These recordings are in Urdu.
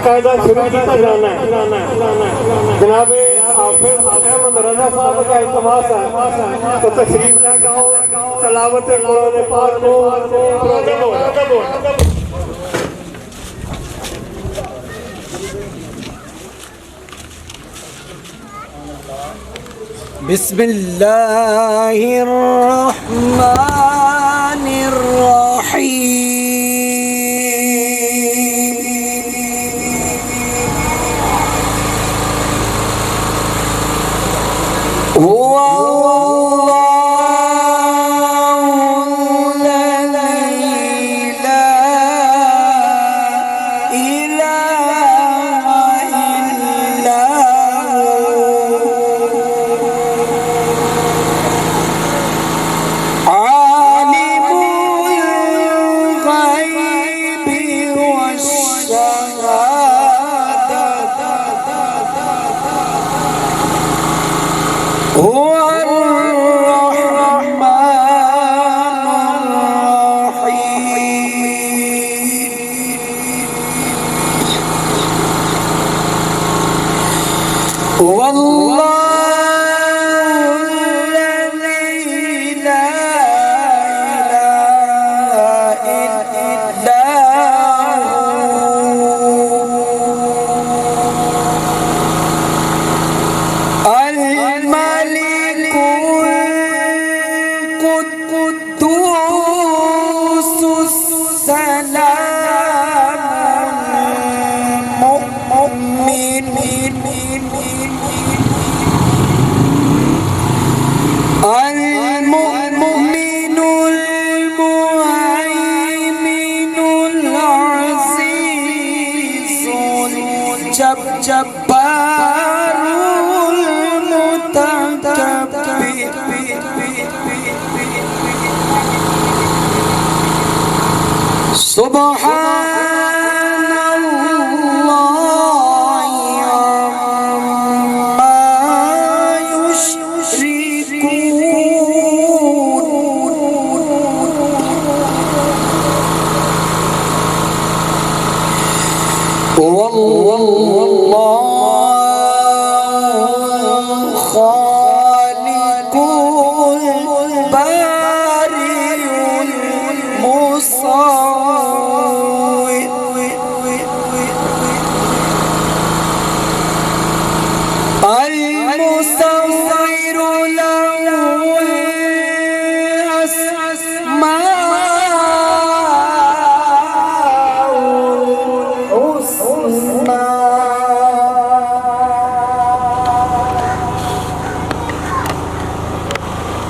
باقاعدہ شروع کیا جانا ہے. جناب حافظ احمد رضا صاحب کا التماس ہے تو تشریف لے کے آؤ. تلاوت قرآن پاک کو پروگرام ہو رہا ہے. بسم اللہ الرحمن الرحیم.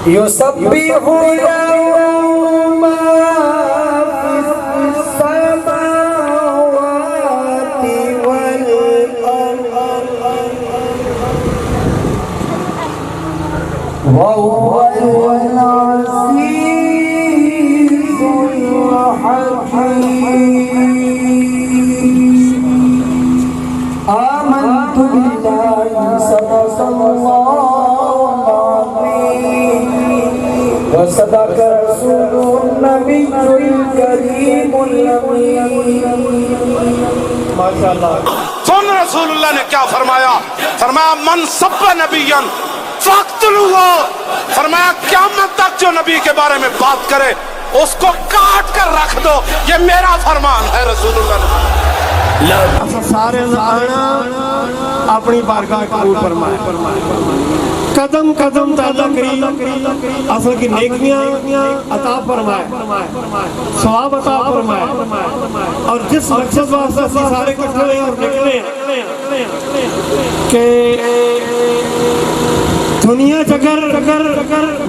يسبح له ما في السماوات والأرض وهو العزيز الحكيم. آمنت بالله صدق الله وصدق رسول النبی الکریم الامین. ماشاءاللہ. سن رسول اللہ نے کیا فرمایا؟ فرمایا من سب نبیا فاقتلوہ. فرمایا قیامت تک جو نبی کے بارے میں بات کرے اس کو کاٹ کر رکھ دو. یہ میرا فرمان ہے. رسول اللہ نے سارے آنا اپنی بارگاہ قبول فرمائے. قدم قدم تعالیٰ کریم اصل کی نیکیاں عطا فرمائے, ثواب عطا فرمائے. اور جس مقصد واسطے سارے کٹھے ہیں اور نکلے ہیں کہ دنیا چکر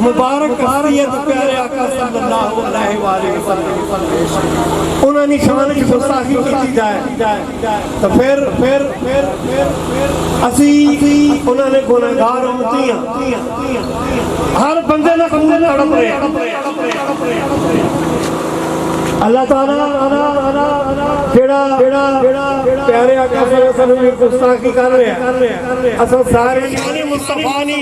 مبارک حسیت پیارے آقا صلی اللہ علیہ وآلہ وسلم انہوں نے شان کی گستاخی کی جائے تو پھر اسی انہوں نے گناہگار امتیاں ہر بندے نہ تڑپ رہے اللہ تعالیٰ جڑا پیارے آقا صلی اللہ علیہ وسلم کی گستاخی کر رہے ہیں اصل سارے شان مصطفیٰ نے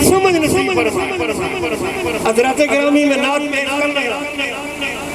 سمجھ نصیب فرمائے. حضرات گرامی میں نعت پیش کرنا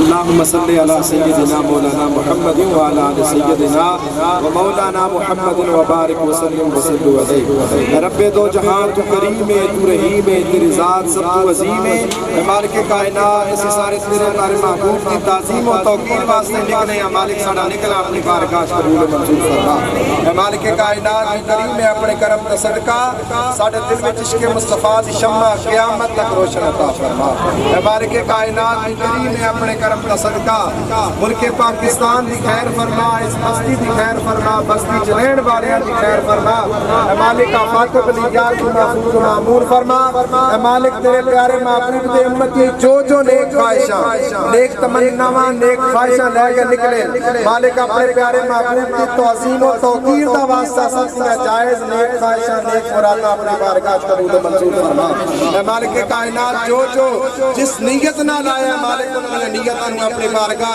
اللهم صل على سيدنا مولانا محمد وعلى آل سيدنا ومولانا محمد وبارك وسلم علیہ۔ رب دو جہان تو کریم ہے، تو رحیم ہے، تیری ذات سب تو عظیم ہے۔ اے مالک کائنات اس سارے تیرے پیارے محبوب کی تعظیم و توقیر واسطے نکلے ہیں مالک ساڈا نکلا اپنی بارگاہ قبول منظور فرما۔ اے مالک کائنات کریم ہے اپنے کرم کا صدقہ ساڈے دل میں عشق مصطفیٰ دی شمع قیامت تک روشن عطا فرما۔ اے مالک کائنات کریم ہے اپنے کرم کا صدقہ ملک پاکستان دی خیر فرما، اس بستی دی خیر فرما، بستی چلین والیاں دی خیر فرما۔ اے مالک آفات و بلیات کی محفوظ و معمور فرما۔ اے مالک تیرے پیارے محبوب دے امتی جو نیک خواہشاں نیک تمناواں نیک خواہشاں لے کے نکلے مالک اپنے پیارے محبوب کی تعظیم و توقیر دا واسطہ سب سے جائز نیک خواہشاں نیک مراداں اپنی بارگاہ قبول و منظور فرما۔ اے مالک کائنات جو جس نیت نہ لایا مالک اپنی نیتاں نوں اپنی بارگاہ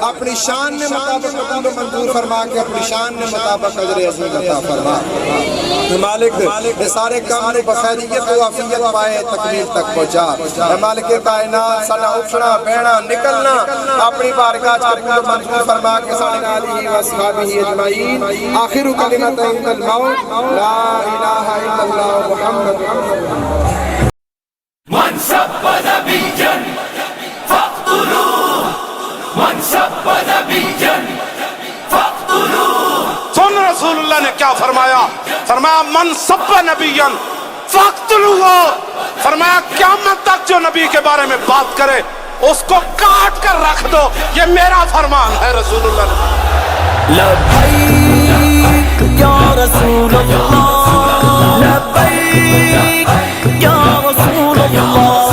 اپنی شان نے مطابق قبول و منظور فرما کے اپنی شان نے مطابق اجر عظیم عطا فرما۔ اے مالک یہ سارے کام نے بخیریت و عافیت پائے تکمیل تک پہنچا۔ اے مالک کائنات ساڈا اٹھنا بیٹھنا نکلنا اپنی بارگاہ قبول و منظور فرما کے ساڈے آلہ و اصحابہ اجمعین آخر کلمۃ عند الموت لا الہ الا اللہ محمد من سب نبيا فاقتلوه من سب نبيا فاقتلوه سن رسول اللہ نے کیا فرمایا؟ فرمایا من سب نبیا فاقتلوہ، فرمایا قیامت تک جو نبی کے بارے میں بات کرے اس کو کاٹ کر رکھ دو، یہ میرا فرمان ہے رسول اللہ نے۔ لبيك يا رسول الله لبيك يا رسول الله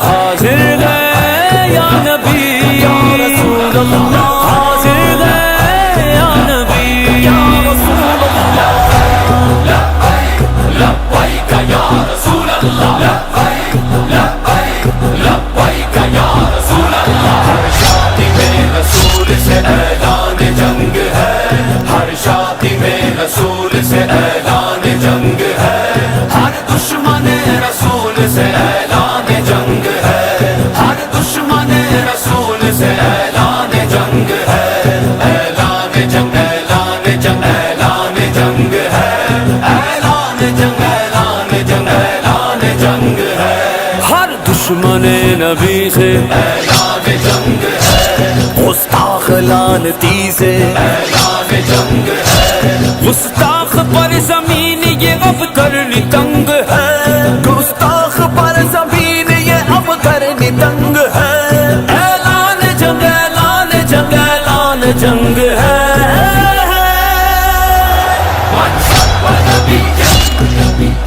حاضر ہے یا نبی یا رسول اللہ حاضر ہے یا نبی یا رسول اللہ لبيك لبيك يا رسول اللہ لبيك لبيك لبيك يا رسول اللہ ہر شادی میں رسول سے اعلان جنگ ہے، ہر شادی میں رسول سے اعلان جنگ ہے، ہر دشمن رسول سے اعلان جنگ ہے، ہر دشمن رسول سے اعلان جنگ ہے، اعلان جنگ اعلان جنگ اعلان جنگ ہے، اعلان جنگ اعلان جنگ اعلان جنگ ہے، ہر دشمن نبی سے اعلان جنگ ہے، گستاخ لعنتی سے اعلان جنگ ہے، گستاخ پر زمین یہ اب کرنی تنگ ہے، گستاخ پر زمین یہ اب کرنی تنگ ہے، اعلان جنگ اعلان جنگ اعلان جنگ ہے۔ من سب نبيا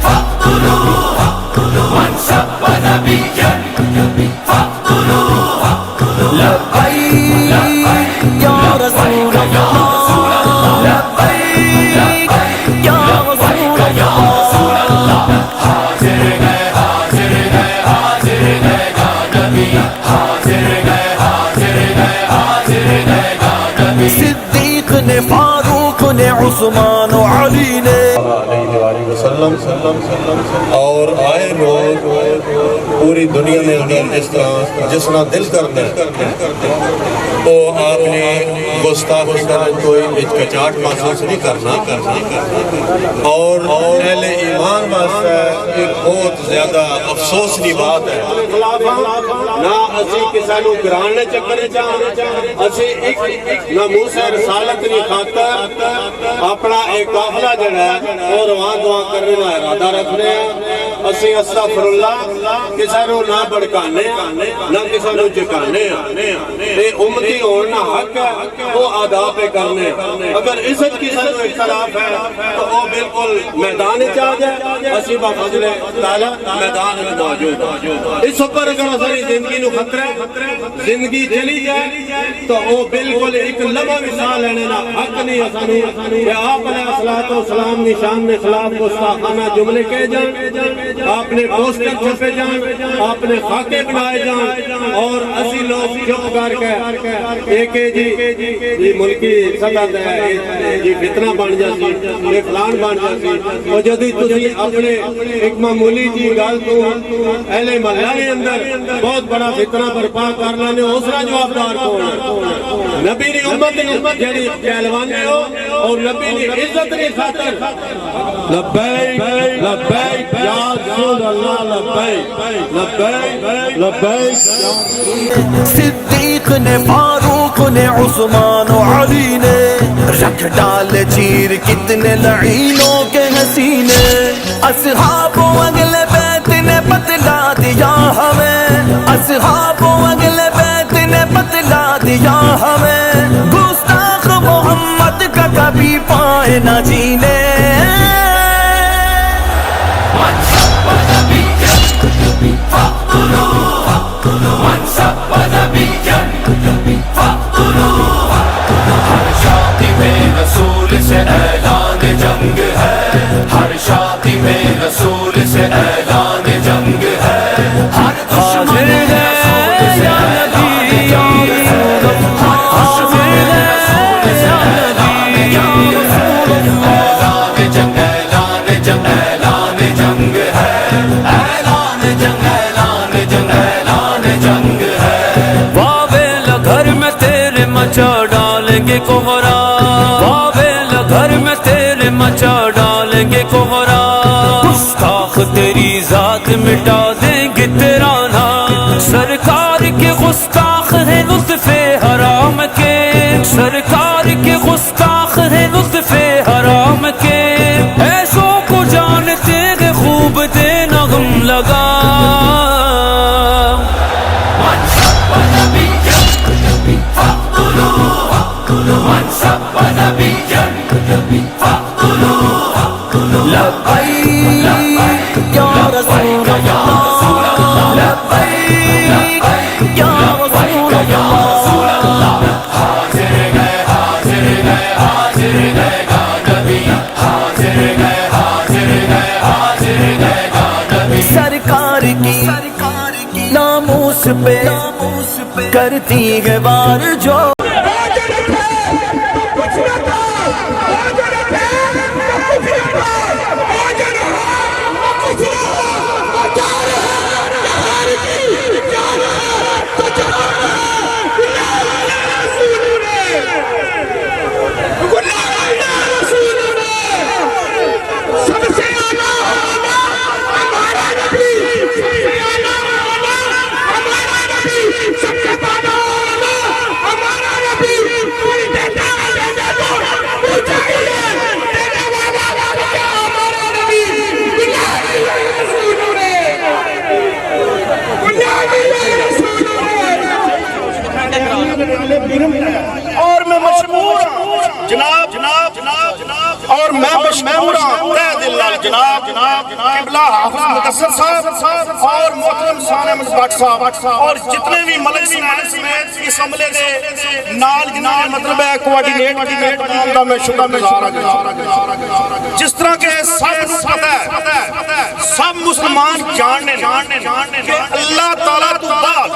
فاقتلوه من سب نبيا فاقتلوه لبيك يا رسول الله لبيك يا رسول الله حاضر ہے حاضر ہے حاضر ہے یا نبی حاضر ہے حاضر ہے حاضر ہے یا نبی صدیق نے فاروق نے عثمان و علی نے علیہ وآلہ وسلم اور آئے لوگ پوری دنیا میں اندر جس طرح دل کرتے تو آپ نے گستاخ کرنے کوئی ہچکچاہٹ محسوس نہیں کرنا اور اہل ایمان واسطے ایک بہت زیادہ افسوس کی بات ہے نہ اسی کسی نو گرانے چکرے چاہتے اسی ایک ناموس رسالت کی خاطر اپنا ایک قافلہ جڑا ہے اور روان دعا کرنے کا ارادہ رکھنے ہیں اسی استغفر اللہ کسی نو نہ بڑکانے نہ کسی نو چکانے اے امتی ہونا حق ہے وہ آداب پہ کرنے اگر عزت کسی نو اختلاف ہے تو وہ بالکل میدان چاہ جائے اسی با فضل تعالی میدان میں موجود اس پر اگر ہماری زندگی نو خطرہ زندگی چلی جائے تو وہ بالکل ایک لمحہ مثال لینے نا حق نہیں اسانی کہ آپ علیہ الصلوۃ والسلام نشان نے خلاف گستاخانہ جملے کہہ جائیں آپ نے پوسٹر چھپے جان، آپ نے خاکے بنائے جان، اور اسی لوگ چپ کر کے ایک جی ملکی سطح تے جی فتنہ بن جاتی، یہ فلان بن جاتی، اور جدی تسی اپنے ایک معمولی جی گل تو اہل محلہ کے اندر بہت بڑا فتنہ برپا کر لینے، اسرا جوابدار کون ہے؟ نبی نے امت جڑی پہلوانے ہو اور نبی نے عزت کی خاطر لبیک لبیک یا رسول اللہ، لبیک لبیک لبیک. صدیق نے، فاروق نے، عثمان و علی نے رکھ ڈال چیر کتنے لعینوں کے حسینے. اصحاب و اگلے بیت نے بتلا دیا ہمیں، اصحاب و اگلے بیت نے بتلا دیا ہمیں، گستاخ محمد کا کبھی پائے نہ جینے. رسول سے اعلان جنگ ہے، ہر شادی میں رسول سے اعلان جنگ ہے، ہر دشمن میں رسول سے اعلان جنگ ہے، ہر دشمن میں رسول سے اعلان جنگ ہے، اعلان جنگ اعلان جنگ اعلان جنگ ہے، اعلان جنگ اعلان جنگ اعلان جنگ ہے. واویل گھر میں تیرے مچا ڈالیں گے کوہرا، گھر میں تیرے مچا ڈالیں گے کوہرا، گستاخ تیری ذات مٹا دیں گے تیرا نام. سرکار کے گستاخ ہیں لطف حرام کے، سرکار کے گستاخ ہیں لطف حرام کے، ایسوں کو جانتے ہیں خوب دینا غم لگا. لبیک یا رسول اللہ، لبیک یا رسول اللہ. حاضر گئے حاضر گئے حاضر گئے گا نبی، حاضر گئے حاضر گئے حاضر گئے گا نبی. سرکار کی ناموس پہ کرتی ہے وار جو اور میں مشمور جناب جناب جناب جناب اور میں مشمور تہ دل لال جناب جناب قبلہ حافظ مدثر صاحب اور محترم ثانی احمد بٹ صاحب اور جتنے بھی ملک سمیت اس عملے دے نال جناب مطلب ہے کوارڈینیٹ تمام دا میں شکر گزار ہاں. جس طرح کے سب نو پتہ ہے، سب مسلمان جاننے کہ اللہ تعالیٰ تو بعد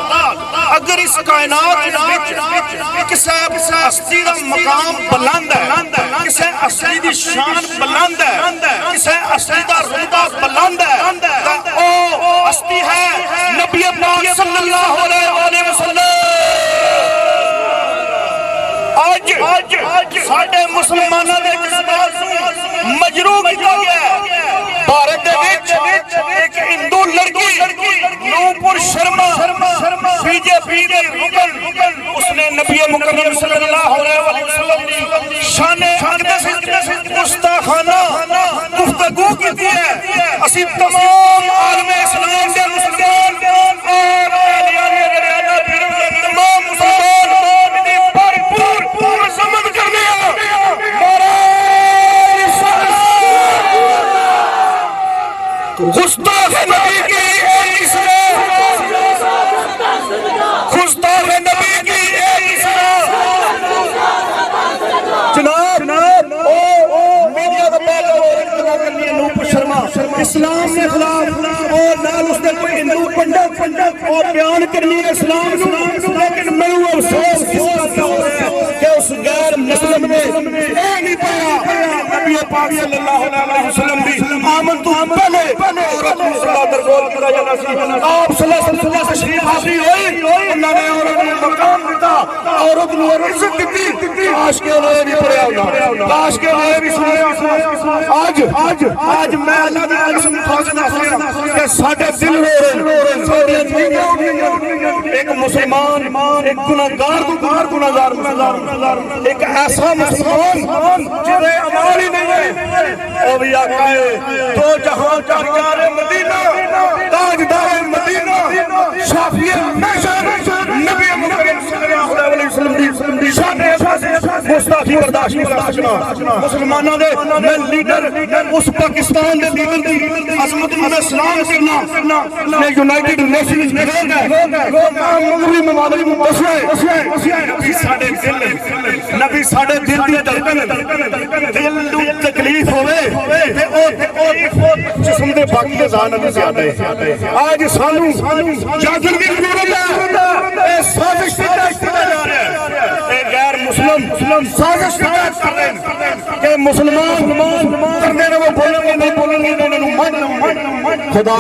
اگر اس کائنات کسی ہستی دا مقام بلند ہے، کسی ہستی دی شان بلند ہے، کسی ہستی دا رتبہ بلند ہے، او ہستی ہے نبی پاک صلی اللہ علیہ وسلم. آج ساڈے مسلماناں دے جذبات نوں مجروح کیتا گیا ہے. بھارت دے وچ ایک ہندو لڑکی نوپور شرما بی جے پی دے رکن، اس نے نبی مکرم صلی اللہ علیہ وسلم دی شان اقدس گستاخانہ گفتگو کی ہے. اسی تمام عالم اسلام دے مسلمان اور تمام مسلمان دی بھرپور عظمت کرنے گستاخ نبی کی ایک اسلام، گستاخ نبی کی ایک اسلام. جناب میڈیا کا پہلا نوپور شرما اسلام کے خلاف دے کوئی ہندو پنڈت اور بیان کرنی ہے اسلام نو، لیکن میں افسوس اس بات کا ہو رہا ہے کہ اس غیر مسلم نے یہ نہیں پایا نبی پاک صلی اللہ علیہ وسلم بھی آمن تو پہلے عورت کو صلاح در بول کر جانا سی، آپ صلی اللہ علیہ وسلم سے شریف حاضری ہوئی، اللہ نے عورت نے مقام دیتا، عورت نے عزت دیتی، کاش کے انہیں بھی پڑھیا ہونا، کاش کے انہیں بھی سنیا۔ آج میں اللہ نے قسم کھا کے دسیا کہ ساڈے دل رو رہے ہیں، ایک مسلمان ایک گناہگار ایک ایسا مسلمان جنہیں اعمال ہی نہیں ہے، او بھی آقا ہے دو جہاں کا یار مدینہ، تاجدار مدینہ، شافی نبی مکرم صلی اللہ علیہ وسلم دی شان گستاخی برداشت نہیں کرنا۔ مسلمانوں دے میں لیڈر اس پاکستان دے لیڈر دی عظمت میں سلام کرنا، میں یونائیٹڈ نیشنز میں وہ مغربی ممالک مسئلے نبی ساڈے دل، نبی ساڈے دل دی دھڑکن، دل نو تکلیف ہوے تے او تکلیف جسم دے باقی اعضاء نال زیادہ ہے۔ آج سانو جاگن دی ضرورت ہے، اے سازش تحت کیا جا رہا ہے، اے غیر مسلم سازش تحت کر رہے ہیں کہ مسلمان کرنے نے وہ بولیں گے نہیں بولیں گے انہوں من خدا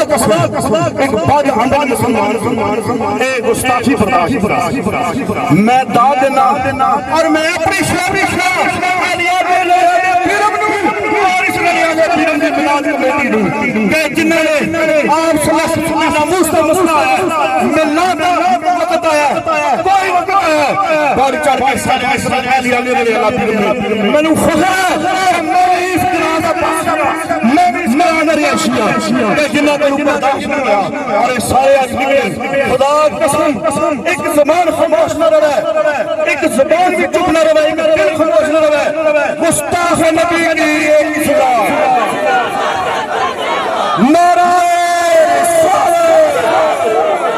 قسم ایک بد عمل مسلمان اے گستاخی برداشت میں داد دینا اور میں اپنی جنہوں نے آپ صلی اللہ علیہ وسلم ناموس کا مسئلہ ہے ملنا کا وقت آیا، کوئی وقت آیا بڑھ چڑھ کے سارے اسرائیلی علی علی اللہ میں نے خدا ہے میری اس جنازہ پاس میں نری اشیاء کہ جنہوں نے اوپر داشت کیا اور سارے آدمی خدا قسم ایک زبان خاموش نہ رہے، ایک زبان بھی چپ نہ رہے، ایک دل خاموش نہ رہے، گستاخ نبی کی ایک سزا نعرہ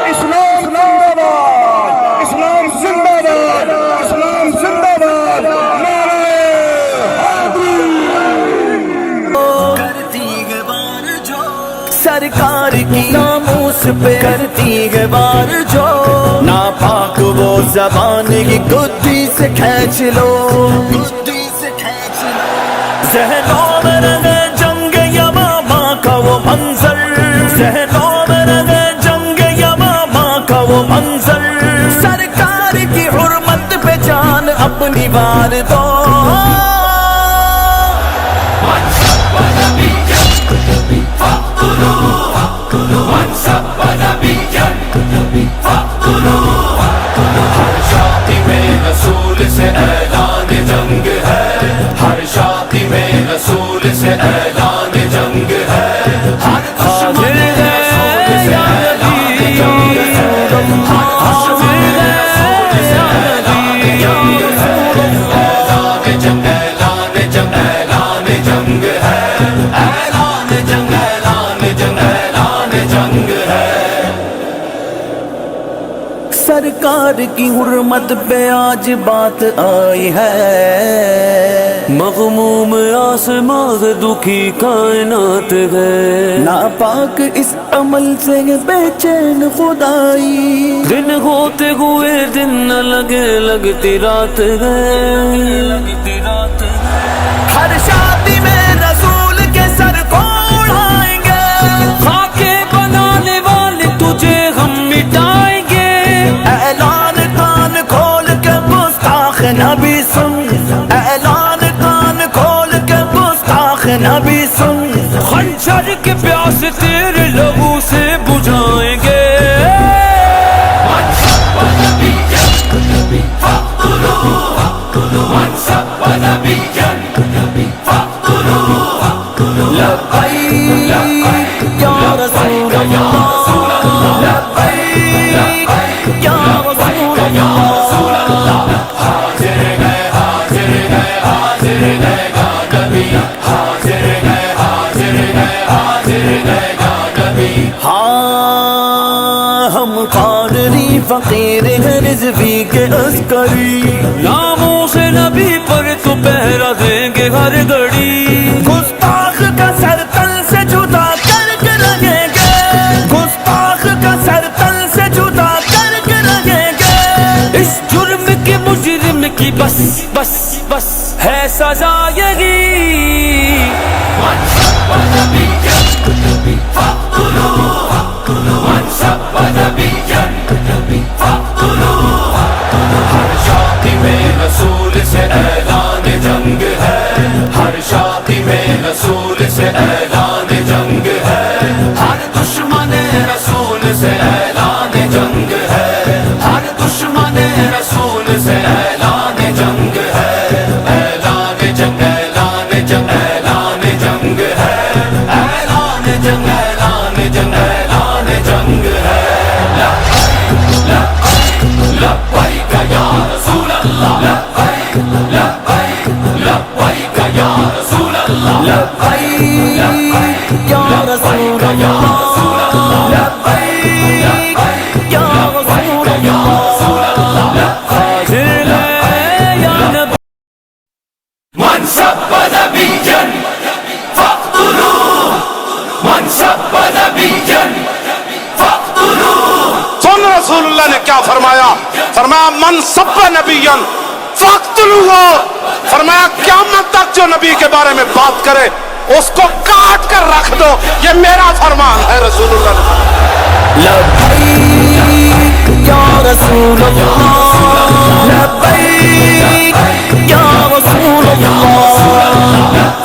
اسلام زندہ باد، اسلام زندہ باد، اسلام زندہ باد، نعرہ سرکار کی ناموس پہ کرتی ہے وار جو ناپاک وہ زبان کی گدی سے کھینچ لو، ذہنوں میں رہے جنگ یمامہ کا وہ منظر، ذہنوں میں رہے جنگ یمامہ کا وہ منظر، سرکار کی حرمت پہ جان اپنی وار دو۔ ہر شادی میں رسول سے اعلان جنگ ہے، ہر شادی میں رسول سے اعلان جنگ ہے، ہر دشمن میں رسول سے اعلان جنگ ہے، ہر دشمن میں رسول سے اعلان جنگ ہے، اعلان جنگ اعلان جنگ اعلان جنگ ہے، اعلان جنگ اعلان جنگ اعلان جنگ ہے۔ سرکار کی حرمت پہ آج بات آئی ہے، مغموم آسمان دکھی کائنات ہے، ناپاک اس عمل سے بے چین خدائی، دن ہوتے ہوئے دن نہ لگے لگتی رات ہے، ہر شادی میں رسول کے سر کو اڑائیں گے، خاکے بنانے والے تجھے ہم مٹائیں گے، اعلان کان کھول کے گستاخ نبی سن، اعلان کان کھول کے گستاخ نبی سن، خنجر کے پیاس تیرے لہو سے بجھائیں گے۔ لبیک یا رسول اللہ، لبیک یا رسول اللہ، حاضر گئے حاضر گئے حاضر گئے گا نبی، حاضر گئے حاضر گئے حاضر گئے گا نبی۔ ہاں ہم قادری فقیر ہیں رضوی کے عسکری، ناموں سے نبی پر تو پہرا دیں گے ہر گھڑی، گستاخ کا سر تل سے جدا کر کے رہے بس بس بس ہے سزا یہی من سب نبيا فاقتلوه من سب نبيا فاقتلوه ہر شادی میں رسول سے اعلان جنگ ہے ہر شادی میں رسول سے اعلان جنگ ہے ہر دشمن رسول سے اعلان جنگ ہے ہر دشمن رسول سے اعلان جنگ ہے اعلان جنگ اعلان جنگ اعلان جنگ ہے اعلان جنگ اعلان جنگ اعلان جنگ ہے لبیک یا رسول اللہ لبیک لبیک لبیک یا رسول اللہ لبیک یا رسول اللہ لبیک یا رسول اللہ حاضر ہے یا نبی من سب نبيا فاقتلوه من سب نبيا فاقتلوه سن رسول اللہ نے کیا فرمایا فرمایا من سب نبیًا فاقتلوه فرمایا قیامت تک جو نبی کے بارے میں بات کرے اس کو کاٹ کر رکھ دو یہ میرا فرمان ہے رسول اللہ نے لبیک یا رسول اللہ لبیک یا رسول اللہ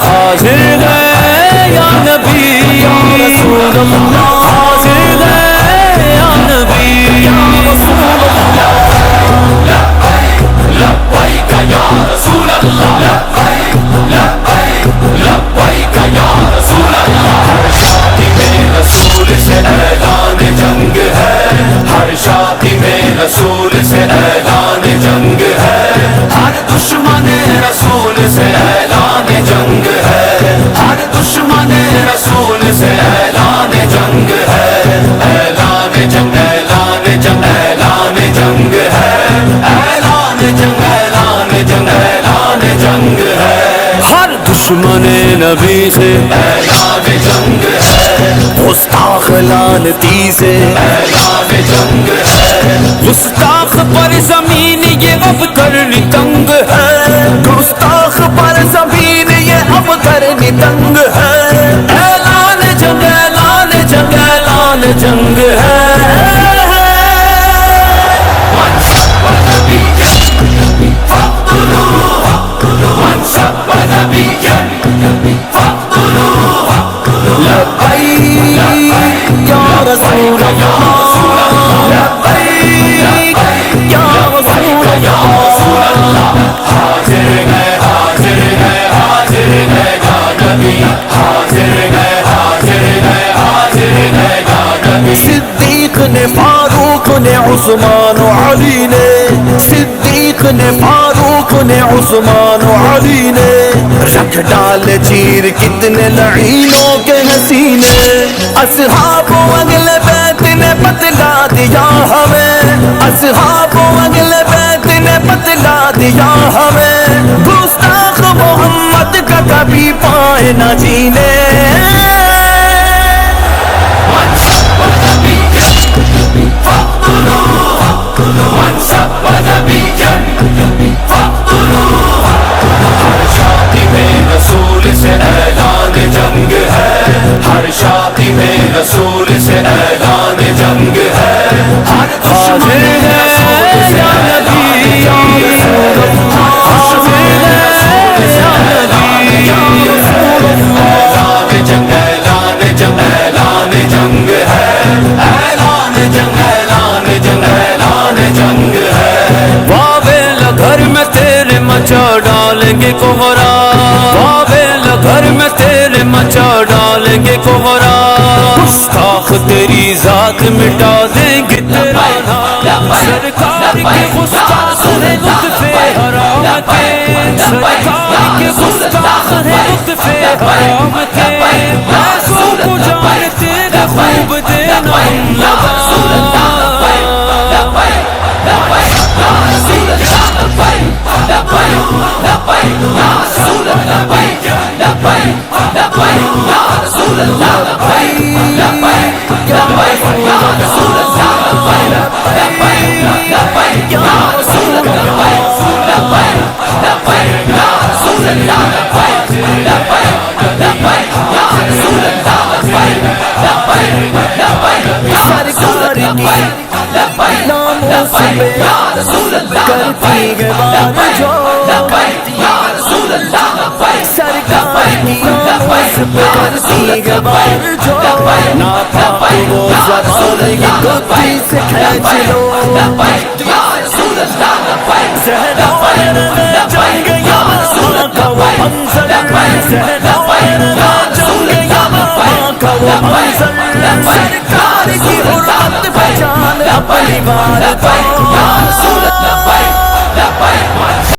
حاضر ہے یا نبی یا رسول اللہ حاضر ہے یا نبی یا رسول اللہ لبیک یا رسول اللہ لبیک لبیک لبیک یا رسول اللہ ہر شادی میں رسول سے اعلان جنگ ہے ہر شادی میں رسول سے اعلان جنگ ہے ہر دشمن رسول سے اعلان جنگ ہے ہر دشمن رسول سے اعلان جنگ ہے اعلان جنگ اعلان جنگ اعلان جنگ ہے اعلان جنگ اعلان جنگ اعلان جنگ ہے ہر دشمن نبی سے اعلان جنگ ہے گستاخ لعنتی سے اعلان جنگ ہے گستاخ پر زمین یہ اب کرنی تنگ ہے گستاخ پر زمین یہ اب کرنی تنگ ہے اعلان جنگ اعلان جنگ اعلان جنگ ہے من سب نبيا فاقتلوه من سب نبيا فاقتلوه لبیک یا رسول اللہ لبیک یا رسول اللہ حاضر ہے حاضر ہے حاضر ہے یا نبی حاضر ہے حاضر ہے حاضر ہے یا نبی صدیق نے فاروق نے عثمان و علی نے صدیق نے فاروق نے عثمان و علی نے رکھ ڈال چیر کتنے لعینوں کے حسینے اصحاب و اگلے بیت نے بتلا دیا ہمیں اصحاب و اگلے بیت نے بتلا دیا ہمیں گستاخ محمد کا کبھی پائے نہ جینے من سب نبيا فاقتلوه من سب نبيا فاقتلوه ہر شادی میں رسول سے اعلان جنگ ہے ہر شادی میں رسول سے اعلان جنگ ہے ہر دشمن رسول سے اعلان جنگ ہے ہر دشمن رسول سے اعلان جنگ ہے اعلان جنگ اعلان جنگ اعلان جنگ ہے اعلان جنگ اعلان جنگ اعلان جنگ ہے واویل گھر میں تیرے مچا ڈالیں گے کوہرا واویل گھر میں تیرے مچا ڈالیں گے کوہرا گستاخ تیری ذات مٹا دیں گے تیرا نام سرکار کے گستاخ ہے لطف حرام کے سرکار کے گستاخ ہے لطف حرام کے ایسوں کو جانتے رے خوب دینا ہم لگا لبیک سرکار کی ناموس پہ کرتی ہے وار جو سرکار کی ناموس پہ کرتی ہے وار جو ناپاک وہ زبان کی کتی سے کھینچ لو زہران جنگ یمامہ کا وہ منظر زہران جنگ یمامہ کا وہ منظر سرکار کی